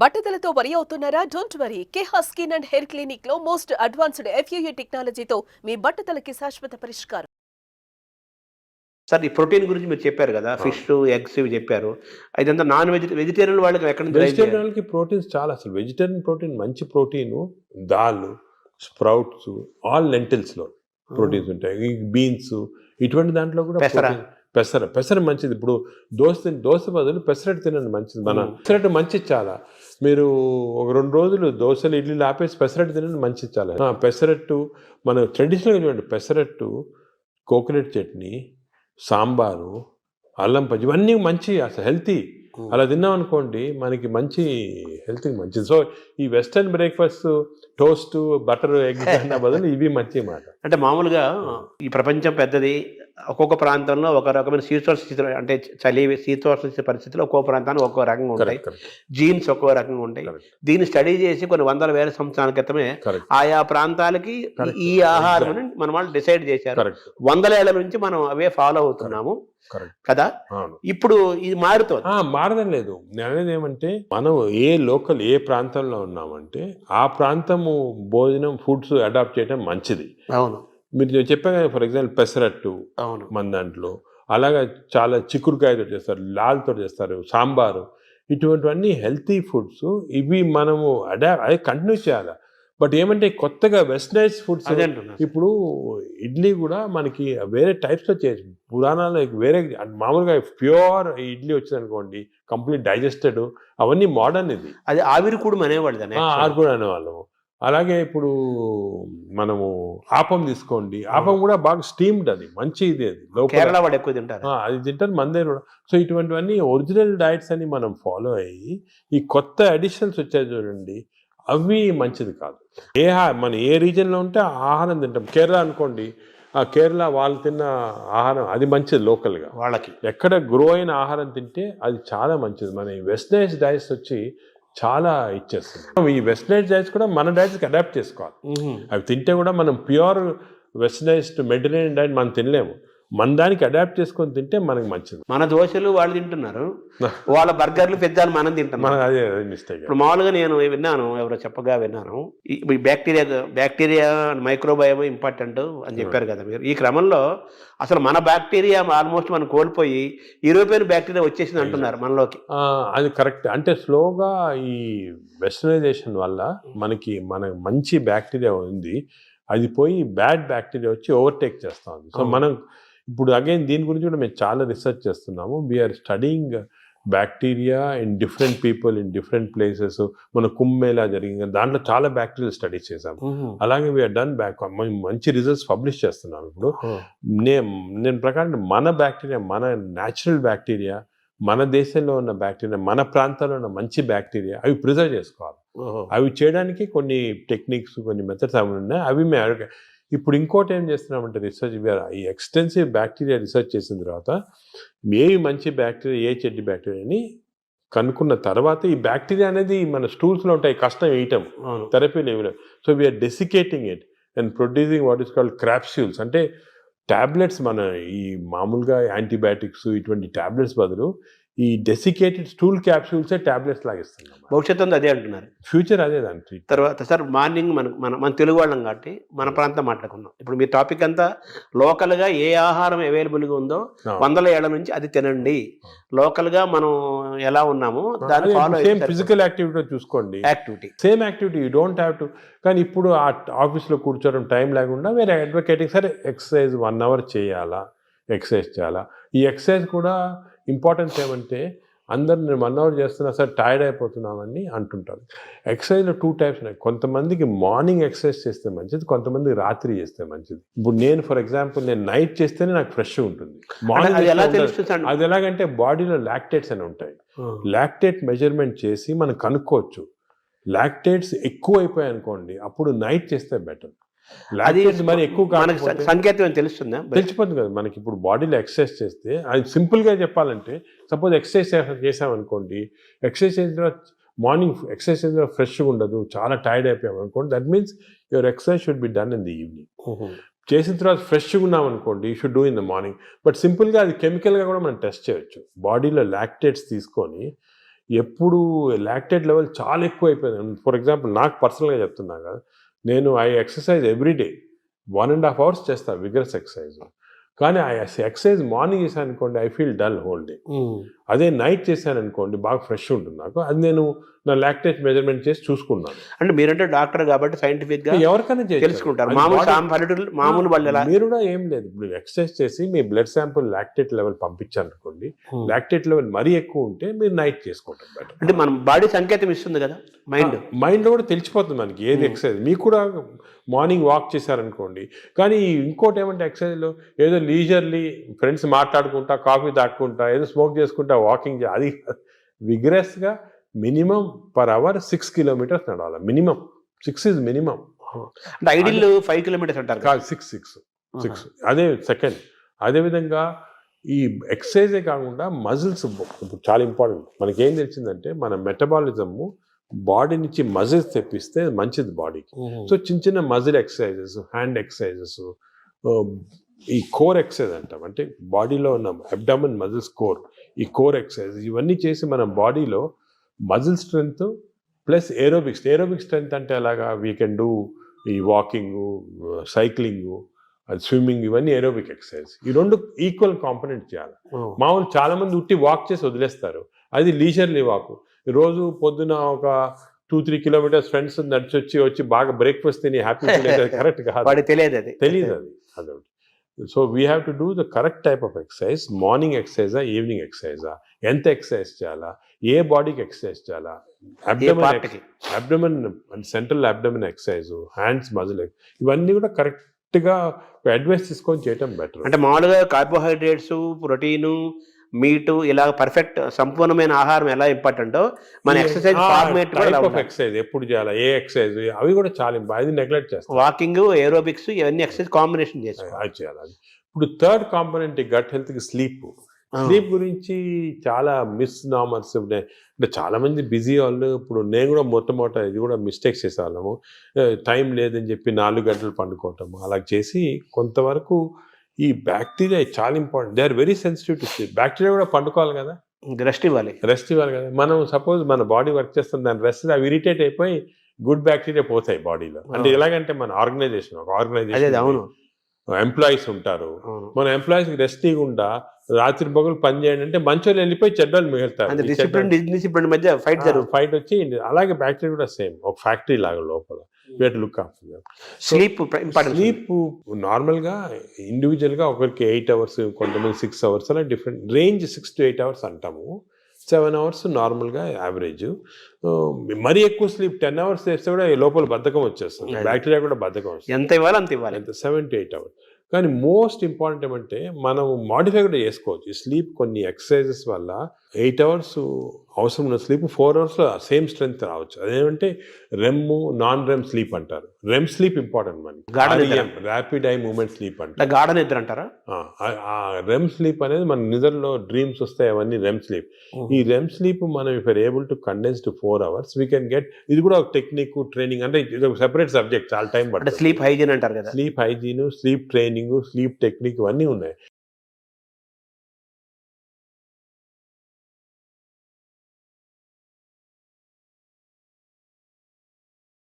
బట్టతలతో వరి అవుతున్నారా? Don't worry. Keha skin and hair clinic లో మోస్ట్ అడ్వాన్స్డ్ FUA టెక్నాలజీతో మీ బట్టతలకి శాశ్వత పరిష్కారం. సార్ ఈ ప్రోటీన్ గురించి మీరు చెప్పారు కదా, ఫిష్ ఎగ్స్ ఇవి చెప్పారు. ఇదంతా నాన్ వెజిటేరియన్ వాళ్ళకి ఎక్కడ నుంచి రైజ్ చేయాలి? వెజిటేరియన్ వాళ్ళకి ప్రోటీన్స్ చాలా, అసలు వెజిటేరియన్ ప్రోటీన్ మంచి ప్రోటీన్ దాల్, స్ప్రౌట్స్, ఆల్ లెంటిల్స్లో ప్రోటీన్స్ ఉంటాయి. ఈ బీన్స్ ఇటువంటి దాంట్లో కూడా పెసర. పెసర మంచిది. ఇప్పుడు దోశ బదులు పెసరట్టు తినండి, మంచిది. మన పెసరట్టు మంచిది చాలా. మీరు ఒక 2 రోజులు దోశలు ఇడ్లీలు ఆపేసి పెసరట్టు తినండి, మంచిది చాలా. పెసరట్టు మన ట్రెడిషనల్గా చూడండి, పెసరట్టు, కోకోనట్ చట్నీ, సాంబారు, అల్లం పచ్చి, ఇవన్నీ మంచి, అసలు హెల్తీ. అలా తిన్నాం అనుకోండి మనకి మంచి హెల్త్కి మంచిది. సో ఈ western breakfast toast butter egg అన్న బదులు ఇవి మంచి మాట. అంటే మామూలుగా ఈ ప్రపంచం పెద్దది, ఒక్కొక్క ప్రాంతంలో ఒక రకమైన శీతోష్ణ స్థితిలో, అంటే చలి శీతోష్ణ పరిస్థితుల్లో ఒక్కో ప్రాంతానికి ఒక్కో రకంగా ఉంటాయి. జీన్స్ ఒక్కో రకంగా ఉంటాయి. దీన్ని స్టడీ చేసి కొన్ని వందల వేల సంవత్సరాల క్రితమే ఆయా ప్రాంతాలకి ఈ ఆహారం మన వాళ్ళు డిసైడ్ చేశారు. 100 ఏళ్ల నుంచి మనం అవే ఫాలో అవుతున్నాము కదా. ఇప్పుడు ఇది మారడం లేదు. నేను అనేది ఏమంటే, మనం ఏ ప్రాంతంలో ఉన్నామంటే ఆ ప్రాంతము భోజనం ఫుడ్స్ అడాప్ట్ చేయడం మంచిది. అవును, మీరు చెప్పారు కదా, ఫర్ ఎగ్జాంపుల్ పెసరట్టు మన దాంట్లో, అలాగా చాలా చిక్కుడుకాయతో చేస్తారు, లాల్తో చేస్తారు, సాంబారు, ఇటువంటివన్నీ హెల్తీ ఫుడ్స్. ఇవి మనము అదే కంటిన్యూ చేయాలి. బట్ ఏమంటే కొత్తగా వెస్టర్నైజ్ ఫుడ్స్, ఇప్పుడు ఇడ్లీ కూడా మనకి వేరే టైప్స్లో చేయొచ్చు. పురాణాలు వేరే, మామూలుగా ప్యూర్ ఇడ్లీ వచ్చింది అనుకోండి, కంప్లీట్ డైజెస్టెడ్, అవన్నీ మోడర్న్. ఇది అది ఆవిరి కూడా అనేవాళ్ళు, కూడా అనేవాళ్ళము. అలాగే ఇప్పుడు మనము ఆపం తీసుకోండి, ఆపం కూడా బాగా స్టీమ్డ్, అది మంచి ఇది. అది కేరళ వాళ్ళు ఎక్కువ తింటారు, అది తింటారు మన దగ్గర కూడా. సో ఇటువంటివన్నీ ఒరిజినల్ డైట్స్ అని మనం ఫాలో అయ్యి, ఈ కొత్త అడిషన్స్ వచ్చాయి చూడండి, అవి మంచిది కాదు. మన ఏ రీజన్లో ఉంటే ఆ ఆహారం తింటాం. కేరళ అనుకోండి, ఆ కేరళ వాళ్ళు తిన్న ఆహారం అది మంచిది లోకల్గా. వాళ్ళకి ఎక్కడ గ్రో అయిన ఆహారం తింటే అది చాలా మంచిది. మన ఈ వెస్టర్నైజ్ డైట్స్ వచ్చి చాలా ఇచ్చేస్తుంది. ఈ వెస్టర్నైజ్ డైట్స్ కూడా మన డైట్స్కి అడాప్ట్ చేసుకోవాలి. అవి తింటే కూడా మనం ప్యూర్ వెస్టర్నైజ్డ్ మెడిటరేనియన్ డైట్ మనం తినలేము. మన దానికి అడాప్ట్ చేసుకొని తింటే మనకి మంచిది. మన దోశలు వాళ్ళు తింటున్నారు, వాళ్ళ బర్గర్లు పిజ్జాలు మనం తింటున్నాం. అదే మిస్టేక్. ఇప్పుడు మామూలుగా నేను విన్నాను, ఎవరో చెప్పగా విన్నాను, ఈ బ్యాక్టీరియా మైక్రోబయోమ్ ఇంపార్టెంట్ అని చెప్పారు కదా మీరు. ఈ క్రమంలో అసలు మన బ్యాక్టీరియా ఆల్మోస్ట్ మనం కోల్పోయి యూరోపియన్ బ్యాక్టీరియా వచ్చేసింది అంటున్నారు మనలోకి. అది కరెక్ట్. అంటే స్లోగా ఈ వెస్టర్నైజేషన్ వల్ల మన మంచి బ్యాక్టీరియా ఉంది, అది పోయి బ్యాడ్ బ్యాక్టీరియా వచ్చి ఓవర్టేక్ చేస్తూ ఉంది. సో మనం ఇప్పుడు అగైన్ దీని గురించి కూడా మేము చాలా రీసెర్చ్ చేస్తున్నాము. We're studying bacteria in different people in different places. మన కుంభమేళా జరిగింది, దాంట్లో చాలా బ్యాక్టీరియల్ స్టడీస్ చేసాము. అలాగే వీఆర్ డన్ మంచి రిజల్ట్స్ పబ్లిష్ చేస్తున్నాము. ఇప్పుడు నేను ప్రకారం మన బ్యాక్టీరియా, మన న్యాచురల్ బ్యాక్టీరియా, మన దేశంలో ఉన్న బ్యాక్టీరియా, మన ప్రాంతాల్లో ఉన్న మంచి బ్యాక్టీరియా, అవి ప్రిజర్వ్ చేసుకోవాలి. అవి చేయడానికి కొన్ని టెక్నిక్స్, కొన్ని మెథడ్స్ అవి ఉన్నాయి. అవి మేము ఇప్పుడు ఇంకోటి ఏం చేస్తున్నామంటే రీసెర్చ్, ఈ ఎక్స్టెన్సివ్ బ్యాక్టీరియా రీసెర్చ్ చేసిన తర్వాత ఏవి మంచి బ్యాక్టీరియా, ఏ చెడ్డ బ్యాక్టీరియా అని కనుక్కున్న తర్వాత, ఈ బ్యాక్టీరియా అనేది మన స్టూల్స్లో ఉంటాయి, కష్టం వేయటం, థెరపీలు ఏమి లేవు. So we are desiccating it and producing what is called capsules. అంటే టాబ్లెట్స్, మన ఈ మామూలుగా యాంటీబయాటిక్స్ ఇటువంటి టాబ్లెట్స్ బదులు ఈ డెసికేటెడ్ స్టూల్ క్యాప్సూల్సే టాబ్లెట్స్ లాగా ఇస్తున్నాం. భవిష్యత్తు అదే అంటున్నారు, ఫ్యూచర్ అదే దాని తర్వాత. సార్ మార్నింగ్ మన తెలుగు వాళ్ళం కాబట్టి మన ప్రాంతం మాట్లాడుకున్నాం. ఇప్పుడు మీ టాపిక్ అంతా లోకల్గా ఏ ఆహారం అవైలబుల్గా ఉందో 100 ఏళ్ల నుంచి అది తినండి. లోకల్గా మనం ఎలా ఉన్నామో దాన్ని ఫాలో. సేమ్ ఫిజికల్ యాక్టివిటీ చూసుకోండి, same activity you don't have to. కానీ ఇప్పుడు ఆ ఆఫీస్లో కూర్చోవడం టైం లేకుండా వేరే అడ్వకేటింగ్, సరే ఎక్సర్సైజ్ 1 అవర్ చేయాలా, ఎక్సర్సైజ్ చేయాలా. ఈ ఎక్సర్సైజ్ కూడా ఇంపార్టెన్స్ ఏమంటే, అందరు నేను 1 అవర్ చేస్తున్నా సార్ టైర్డ్ అయిపోతున్నామని అంటుంటారు. ఎక్సర్సైజ్లో 2 టైప్స్ ఉన్నాయి. కొంతమందికి మార్నింగ్ ఎక్సర్సైజ్ చేస్తే మంచిది, కొంతమందికి రాత్రి చేస్తే మంచిది. ఇప్పుడు నేను ఫర్ ఎగ్జాంపుల్ నేను నైట్ చేస్తేనే నాకు ఫ్రెష్ ఉంటుంది. మార్నింగ్ అది ఎలాగంటే బాడీలో లాక్టేట్స్ అని ఉంటాయి. లాక్టేట్ మెజర్మెంట్ చేసి మనం కనుక్కోవచ్చు. లాక్టేట్స్ ఎక్కువ అయిపోయాయి అనుకోండి, అప్పుడు నైట్ చేస్తే బెటర్. మరి ఎక్కువ సంకేతం తెలుస్తుందా? తెలిసిపోతుంది కదా మనకి. ఇప్పుడు బాడీలో ఎక్సర్సైజ్ చేస్తే, అది సింపుల్గా చెప్పాలంటే, సపోజ్ ఎక్సర్సైజ్ చేసామనుకోండి, ఎక్సర్సైజ్ చేసిన తర్వాత మార్నింగ్ ఎక్సర్సైజ్ చేసిన తర్వాత ఫ్రెష్గా ఉండదు, చాలా టైర్డ్ అయిపోయాం అనుకోండి, that means your exercise should be done in the evening. చేసిన తర్వాత ఫ్రెష్గా ఉన్నాం అనుకోండి, you should do in the morning. But సింపుల్గా అది కెమికల్గా కూడా మనం టెస్ట్ చేయొచ్చు. బాడీలో లాక్టేట్స్ తీసుకొని ఎప్పుడు లాక్టేట్ లెవెల్ చాలా ఎక్కువ అయిపోయింది. ఫర్ ఎగ్జాంపుల్ నాకు పర్సనల్గా చెప్తున్నా కదా, నేను ఐ ఎక్సర్సైజ్ ఎవ్రీడే 1.5 hours చేస్తాను విగరస్ ఎక్సర్సైజ్. కానీ ఆ ఎక్సర్సైజ్ మార్నింగ్ చేశాను అనుకోండి, I feel dull whole day. అదే నైట్ చేశాను అనుకోండి, బాగా ఫ్రెష్ ఉంటుంది నాకు. అది నేను నా లాక్టేట్ మెజర్మెంట్ చేసి చూసుకున్నాను. అంటే మీరంటే డాక్టర్ కాబట్టి సైంటిఫిక్ గా ఎవరికైనా తెలుసుకుంటారు. మామూలు వాళ్ళు మీరు కూడా ఏం లేదు, ఇప్పుడు ఎక్సర్సైజ్ చేసి మీ బ్లడ్ శాంపుల్ లాక్టేట్ లెవెల్ పంపించారు అనుకోండి, లాక్టేట్ లెవెల్ మరీ ఎక్కువ ఉంటే మీరు నైట్ చేసుకుంటారు బెటర్. అంటే మన బాడీ సంకేతం ఇస్తుంది కదా, మైండ్ లో కూడా తెలిసిపోతుంది మనకి ఏది ఎక్సర్సైజ్. మీకు కూడా మార్నింగ్ వాక్ చేశారనుకోండి, కానీ ఇంకోటి ఏమంటే ఎక్సర్సైజ్లో ఏదో లీజర్లీ ఫ్రెండ్స్ మాట్లాడుకుంటా, కాఫీ తాక్కుంటా, ఏదో స్మోక్ చేసుకుంటా వాకింగ్ అది విగ్రెస్గా మినిమం పర్ అవర్ 6 kilometers నడవాలి. Minimum 6 is minimum. అంటే ఐడియల్ 5 kilometers అంటారు కాదు, 6. అదే సెకండ్. అదేవిధంగా ఈ ఎక్సర్సైజే కాకుండా మజిల్స్ చాలా ఇంపార్టెంట్. మనకేం తెలిసిందంటే మన మెటబాలిజము బాడీ నుంచి మజిల్స్ తెప్పిస్తే మంచిది బాడీకి. సో చిన్న చిన్న మజిల్ ఎక్సర్సైజెస్, హ్యాండ్ ఎక్సర్సైజెస్, ఈ కోర్ ఎక్సర్సైజ్ అంటాం, అంటే బాడీలో ఉన్న అబ్డామన్ మజిల్స్ కోర్, ఈ కోర్ ఎక్సర్సైజ్ ఇవన్నీ చేసి మన బాడీలో muscle strength plus aerobics. Aerobic strength అంటే అలాగా వీ కెన్ డూ ఈ వాకింగ్, సైక్లింగ్, స్విమ్మింగ్, ఇవన్నీ ఏరోబిక్ ఎక్సర్సైజ్. ఈ రెండు ఈక్వల్ కాంపనెంట్ చేయాలి. మామూలు చాలా మంది ఉట్టి వాక్ చేసి వదిలేస్తారు, అది లీజర్లీ వాక్. రోజు పొద్దున ఒక 2-3 kilometers ఫ్రెండ్స్ నడిచి వచ్చి బాగా బ్రేక్ఫాస్ట్ తిని హ్యాపీ కరెక్ట్ కాదు, తెలియదు అది. So we have to do the correct type of exercise. Morning ఎక్సర్సైజా, ఈవినింగ్ ఎక్సర్సైజా, ఎంత ఎక్సర్సైజ్ చేయాలా, ఏ బాడీకి ఎక్సర్సైజ్ చేయాలా, abdomen and central abdomen exercise, hands muscle, ఇవన్నీ కూడా కరెక్ట్గా అడ్వైస్ తీసుకొని చేయటం బెటర్. అంటే మామూలుగా కార్బోహైడ్రేట్స్, ప్రోటీను, మీటు ఇలా పర్ఫెక్ట్ సంపూర్ణమైన ఆహారం ఎలా ఇంపార్టెంటో మన ఎక్సర్సైజ్ ఫార్మేట్ ఎక్సర్సైజ్ ఎప్పుడు చేయాలి, ఏ ఎక్సర్సైజ్, అవి కూడా చాలా అది నెగ్లెక్ట్ చేస్తాం. వాకింగ్, ఏరోబిక్స్, ఇవన్నీ ఎక్సర్సైజ్ కాంబినేషన్ చేయాలి. ఇప్పుడు థర్డ్ కాంపోనెంట్ గట్ హెల్త్ కి స్లీప్. స్లీప్ గురించి చాలా మిస్ నామర్స్ అంటే చాలా మంది బిజీ వాళ్ళు. ఇప్పుడు నేను కూడా మొట్టమొదట ఇది కూడా మిస్టేక్స్ చేసేవాళ్ళము. టైం లేదని చెప్పి 4 గంటలు పండుకోవటము అలా చేసి కొంతవరకు ఈ బ్యాక్టీరియా చాలా important. They are very sensitive to sleep. Bacteria కూడా పండుకోవాలి కదా, రెస్ట్ ఇవ్వాలి కదా. మనం సపోజ్ మన బాడీ వర్క్ చేస్తుంది, దాని రెస్ట్ అవి ఇరిటేట్ అయిపోయి గుడ్ బ్యాక్టీరియా పోతాయి బాడీలో. అంటే ఎలాగంటే మన ఆర్గనైజేషన్ ఎంప్లాయీస్ ఉంటారు, మన ఎంప్లాయీస్ రెస్ట్ ఇవ్వకుండా రాత్రి పగలు పని చేయండి అంటే మంచోళ్ళు వెళ్ళిపోయి చెడ్డలు మిగులుతారు, ఫైట్ వచ్చి. అలాగే బ్యాక్టీరియా కూడా సేమ్ ఒక ఫ్యాక్టరీ లాగా లోపల. Look after sleep. నార్మల్గా ఇండివిజువల్గా ఒకరికి 8 hours, కొంతమంది 6 hours, అలా డిఫరెంట్ రేంజ్. 6 to 8 hours అంటాము, 7 hours నార్మల్గా యావరేజ్. మరీ ఎక్కువ స్లీప్ 10 hours చేస్తే కూడా లోపల బద్ధకం వచ్చేస్తుంది, బ్యాక్టీరియా కూడా బద్ధకం వస్తుంది. ఎంత ఇవ్వాలి అంత ఇవ్వాలి, 7 to 8 hours. కానీ మోస్ట్ ఇంపార్టెంట్ ఏమంటే మనం మాడిఫై కూడా చేసుకోవచ్చు ఈ స్లీప్. కొన్ని ఎక్సర్సైజెస్ వల్ల 8 hours అవసరం ఉన్న స్లీప్ 4 hours సేమ్ స్ట్రెంగ్త్ రావచ్చు. అదేమంటే రెమ్, నాన్ రెమ్ స్లీప్ అంటారు. రెమ్ స్లీప్ ఇంపార్టెంట్ మనకి, ర్యాపిడ్ ఐ మూవ్మెంట్ స్లీప్ అంటే గాఢ నిద్ర అంటారా. రెమ్ స్లీప్ అనేది మన నిద్రలో డ్రీమ్స్ వస్తాయి, అవన్నీ రెమ్ స్లీప్. ఈ రెమ్ స్లీప్ మనం if are able to condense to 4 hours we can get. ఇది కూడా ఒక టెక్నిక్, ట్రైనింగ్, అంటే ఇది ఒక సెపరేట్ సబ్జెక్ట్, చాలా టైం పడుతుంది. స్లీప్ హైజీన్ అంటారు కదా, sleep hygiene, sleep training, sleep technique ఇవన్నీ ఉన్నాయి.